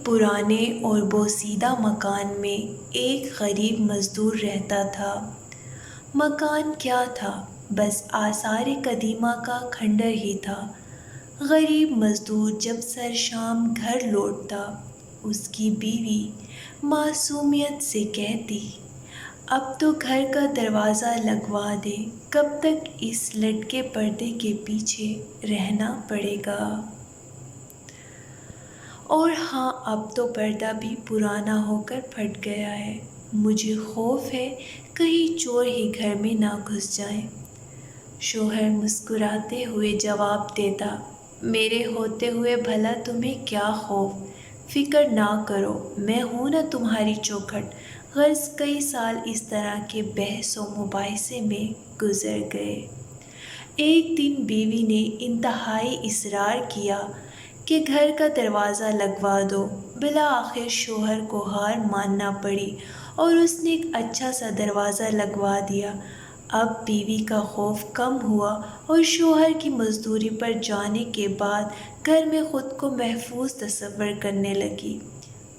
پرانے اور بوسیدہ مکان میں ایک غریب مزدور رہتا تھا۔ مکان کیا تھا، بس آثار قدیمہ کا کھنڈر ہی تھا۔ غریب مزدور جب سر شام گھر لوٹتا، اس کی بیوی معصومیت سے کہتی، اب تو گھر کا دروازہ لگوا دے، کب تک اس لٹکے پردے کے پیچھے رہنا پڑے گا؟ اور ہاں، اب تو پردہ بھی پرانا ہو کر پھٹ گیا ہے، مجھے خوف ہے کہیں چور ہی گھر میں نہ گھس جائیں۔ شوہر مسکراتے ہوئے جواب دیتا، میرے ہوتے ہوئے بھلا تمہیں کیا خوف؟ فکر نہ کرو، میں ہوں نا تمہاری چوکھٹ۔ غرض کئی سال اس طرح کے بحث و مباحثے میں گزر گئے۔ ایک دن بیوی نے انتہائی اصرار کیا کہ گھر کا دروازہ لگوا دو۔ بالآخر شوہر کو ہار ماننا پڑی اور اس نے ایک اچھا سا دروازہ لگوا دیا۔ اب بیوی کا خوف کم ہوا اور شوہر کی مزدوری پر جانے کے بعد گھر میں خود کو محفوظ تصور کرنے لگی۔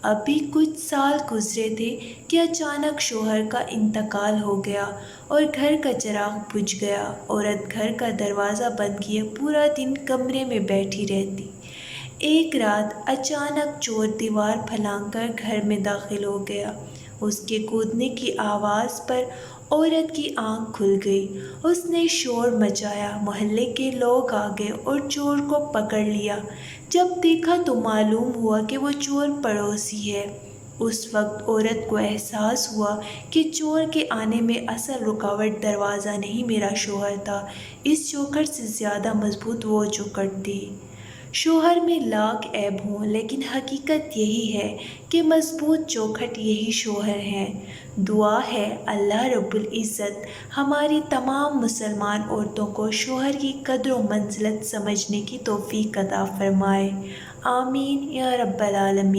ابھی کچھ سال گزرے تھے کہ اچانک شوہر کا انتقال ہو گیا اور گھر کا چراغ بجھ گیا۔ عورت گھر کا دروازہ بند کیے پورا دن کمرے میں بیٹھی رہتی۔ ایک رات اچانک چور دیوار پھلانگ کر گھر میں داخل ہو گیا۔ اس کے کودنے کی آواز پر عورت کی آنکھ کھل گئی۔ اس نے شور مچایا، محلے کے لوگ آ گئے اور چور کو پکڑ لیا۔ جب دیکھا تو معلوم ہوا کہ وہ چور پڑوسی ہے۔ اس وقت عورت کو احساس ہوا کہ چور کے آنے میں اصل رکاوٹ دروازہ نہیں، میرا شوہر تھا۔ اس چوکھٹ سے زیادہ مضبوط وہ چوکھٹ تھی۔ شوہر میں لاکھ عیب ہوں، لیکن حقیقت یہی ہے کہ مضبوط چوکھٹ یہی شوہر ہیں۔ دعا ہے اللہ رب العزت ہماری تمام مسلمان عورتوں کو شوہر کی قدر و منزلت سمجھنے کی توفیق عطا فرمائے، آمین یا رب العالمین۔